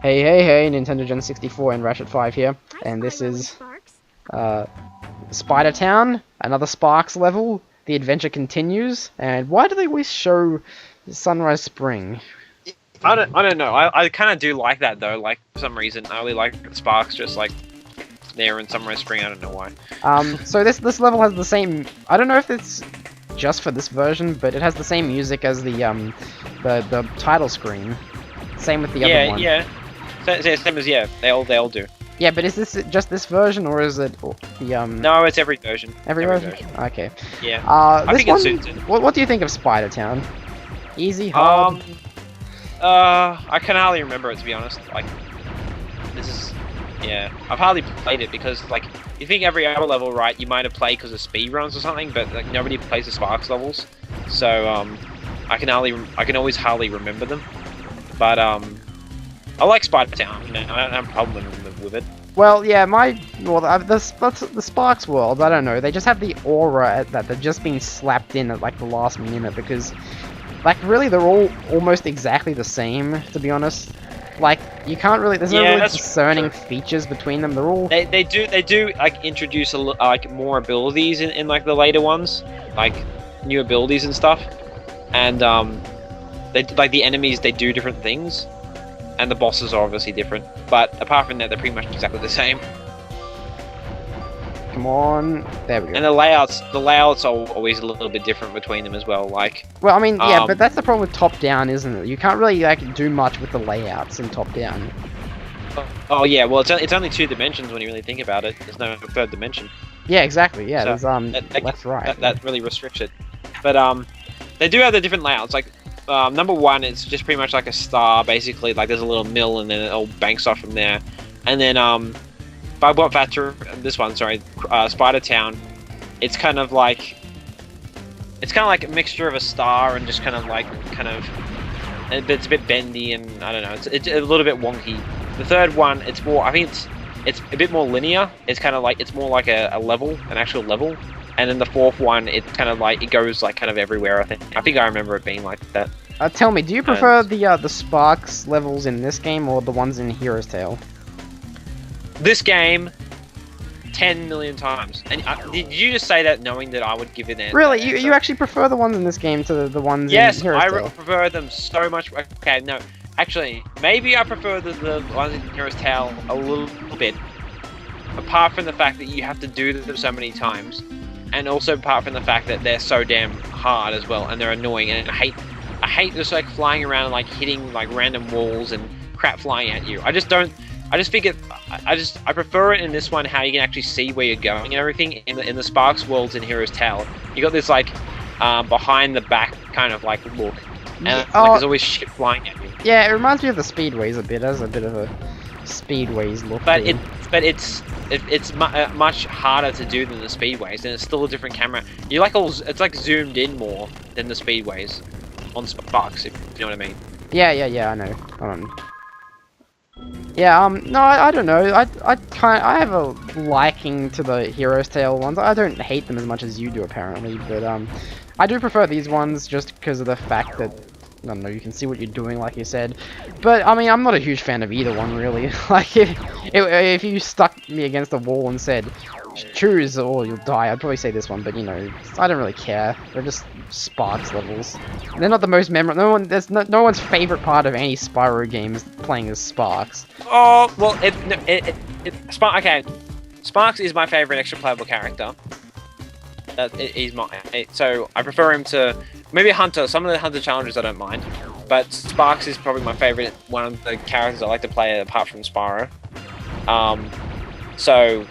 Hey, Nintendo Gen 64 and Ratchet 5 here, Hi, and this Spyro and is Sparx. Spider Town, another Sparx level. The adventure continues, and why do they always show Sunrise Spring? I don't know. I kind of do like that though. Like for some reason, I really like Sparks just like there in Sunrise Spring. I don't know why. So this level has the same. I don't know if it's just for this version, but it has the same music as the title screen. Same with the other one. Yeah. Same as they all do. Yeah, but is this just this version, or is it the No, it's every version. every version? Okay. Yeah. I This think it one. suits it. What do you think of Spider Town? Easy, hard. I can hardly remember it to be honest. Like, this is, yeah, I've hardly played it because like you think every other level, right? You might have played because of speed runs or something, but like nobody plays the Sparks levels, so I can always hardly remember them. But I like Spider Town. You know, I don't have a problem with it. Well, yeah, the Sparks worlds, I don't know, they just have the aura that they've just been slapped in at like the last minute because, like, really they're all almost exactly the same, to be honest. Like, you can't really, there's no really discerning features between them. They're all They do like introduce like more abilities in like the later ones, like new abilities and stuff, and they like the enemies, they do different things. And the bosses are obviously different, but apart from that, they're pretty much exactly the same. Come on, there we go. And the layouts are always a little bit different between them as well. Like, well, I mean, yeah, but that's the problem with top-down, isn't it? You can't really like do much with the layouts in top-down. oh yeah, well it's only 2 dimensions when you really think about it. There's no third dimension. Yeah, exactly. Yeah, So, there's left, right. That really restricts it. But they do have the different layouts. Like, number 1, it's just pretty much like a star, basically. Like there's a little mill, and then it all banks off from there. And then Spider Town, it's kind of like a mixture of a star and just it's a bit bendy, and I don't know, it's a little bit wonky. The third one, it's more, I think it's a bit more linear. It's kind of like, it's more like a level, an actual level. And then the fourth one, it's kind of like, it goes like kind of everywhere. I think I remember it being like that. Tell me, do you prefer the Sparx levels in this game or the ones in Hero's Tale? This game, 10 million times. And did you just say that knowing that I would give it an Really, answer? you actually prefer the ones in this game to the ones Yes, in Hero's Tale? I prefer them so much. Okay, no, actually, maybe I prefer the ones in Hero's Tale a little bit. Apart from the fact that you have to do them so many times, and also apart from the fact that they're so damn hard as well, and they're annoying, and I hate just like flying around and like hitting like random walls and crap flying at you. I just think I prefer it in this one, how you can actually see where you're going and everything. In the Sparks worlds in Hero's Tale, you got this like behind the back kind of like look, and like, there's always shit flying at you. Yeah, it reminds me of the Speedways a bit. It has a bit of a Speedways look. But it's much harder to do than the Speedways, and it's still a different camera. It's like zoomed in more than the Speedways on Sparks, if you know what I mean. Yeah, I know. Yeah, no, I don't know. I have a liking to the Hero's Tale ones. I don't hate them as much as you do, apparently, but I do prefer these ones just because of the fact that, I don't know, you can see what you're doing, like you said. But, I mean, I'm not a huge fan of either one, really. Like, if you stuck me against a wall and said, choose or you'll die, I'd probably say this one, but, you know, I don't really care. They're just Sparks levels. They're not the most memorable. No one's favorite part of any Spyro game is playing as Sparks. Oh, well, okay. Sparks is my favorite extra playable character. So I prefer him to maybe Hunter. Some of the Hunter challenges I don't mind, but Sparks is probably my favorite one of the characters I like to play apart from Spyro. So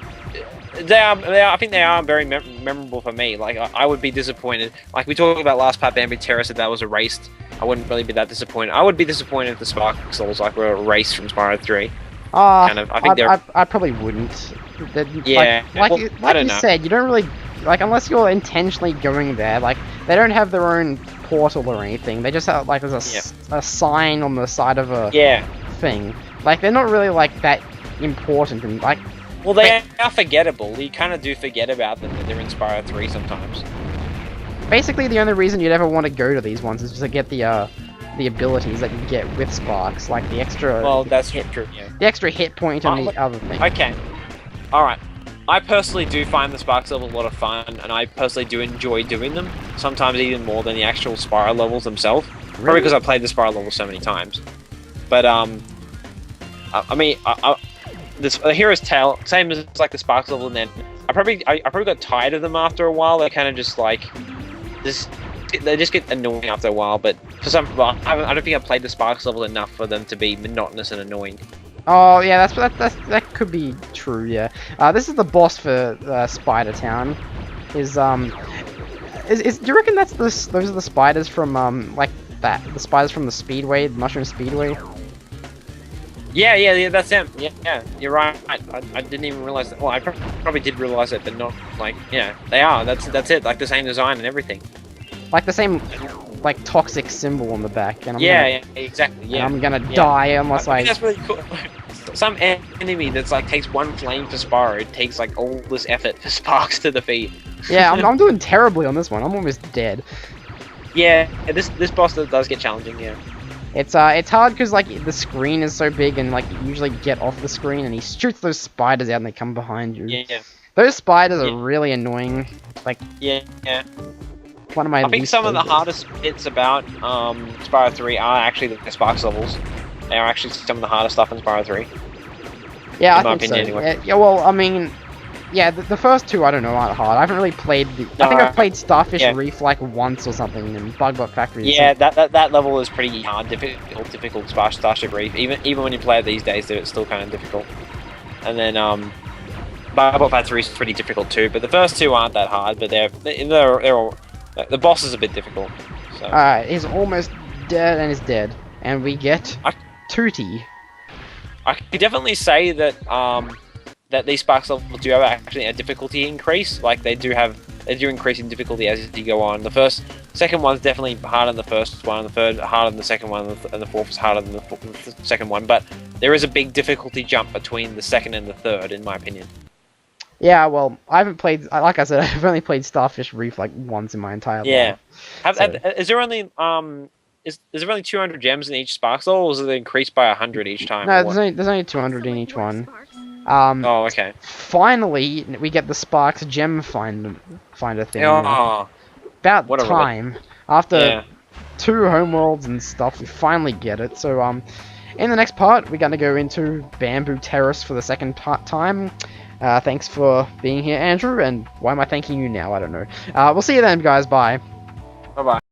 I think they are very memorable for me. Like I would be disappointed. Like we talked about last part, Bambi Terrace, if that was erased, I wouldn't really be that disappointed. I would be disappointed if the Sparks levels like were erased from Spyro 3. I probably wouldn't. Yeah, like you said, you don't really, like, unless you're intentionally going there, like, they don't have their own portal or anything. They just have, like, there's a sign on the side of a thing. Like, they're not really, like, that important, and, like... Well, they are forgettable. You kind of do forget about them, that they're in Spyro 3 sometimes. Basically, the only reason you'd ever want to go to these ones is to get the the abilities that you get with Sparx, like the extra. Well, that's true. Yeah. The extra hit point and the other thing. Okay. All right. I personally do find the Sparx levels a lot of fun, and I personally do enjoy doing them. Sometimes even more than the actual Spyro levels themselves. Really? Probably because I played the Spyro levels so many times. But I mean, the Hero's Tale, same as like the Sparx level, and then I probably got tired of them after a while. They kind of just like they just get annoying after a while. But for some, I don't think I played the Sparx level enough for them to be monotonous and annoying. Oh yeah, that could be true. Yeah. This is the boss for Spider Town. Do you reckon those are the spiders from like the spiders from the Speedway, the Mushroom Speedway? Yeah, that's them. Yeah, you're right. I didn't even realize that. Well, I probably did realize it, but not like, yeah, they are. That's it. Like the same design and everything. Like the same, like toxic symbol on the back. And yeah, exactly. Yeah, I'm gonna die unless I think that's really cool. Some enemy that's like takes one flame for Spyro, it takes like all this effort for Sparx to defeat. Yeah, I'm doing terribly on this one. I'm almost dead. Yeah, this boss does get challenging. Yeah. It's hard because like the screen is so big and like you usually get off the screen and he shoots those spiders out and they come behind you. Yeah. Those spiders are really annoying. Like yeah. One of my. I think some of the hardest bits about Spyro 3 are actually the Sparx levels. They are actually some of the hardest stuff in Spyro 3. Yeah, in I my think opinion, so. anyway. Yeah, well, I mean, yeah, the first two I don't know aren't hard. I haven't really played. I think I've played Starfish Reef like once or something, and Bugbot Factory. Yeah, that level is pretty hard, difficult. Starship Reef. Even when you play it these days, it's still kind of difficult. And then Bugbot Factory is pretty difficult too. But the first two aren't that hard. But they're all, the boss is a bit difficult. So. Alright, he's almost dead and is dead, and we get Tooty. I could definitely say that that these Sparx levels do have actually a difficulty increase. Like they do increase in difficulty as you go on. The second one's definitely harder than the first one, and the third harder than the second one, and the fourth is harder than the second one. But there is a big difficulty jump between the second and the third, in my opinion. Yeah, well, I haven't played. Like I said, I've only played Starfish Reef like once in my entire life. Yeah. Is there only is there only 200 gems in each Sparx level, or is it increased by 100 each time? No, there's only 200 in each one. Oh, okay. Finally, we get the Sparx gem finder thing. Oh, about time. After 2 homeworlds and stuff, we finally get it. So, in the next part, we're gonna go into Bamboo Terrace for the second time. Thanks for being here, Andrew, and why am I thanking you now? I don't know. We'll see you then, guys. Bye. Bye-bye.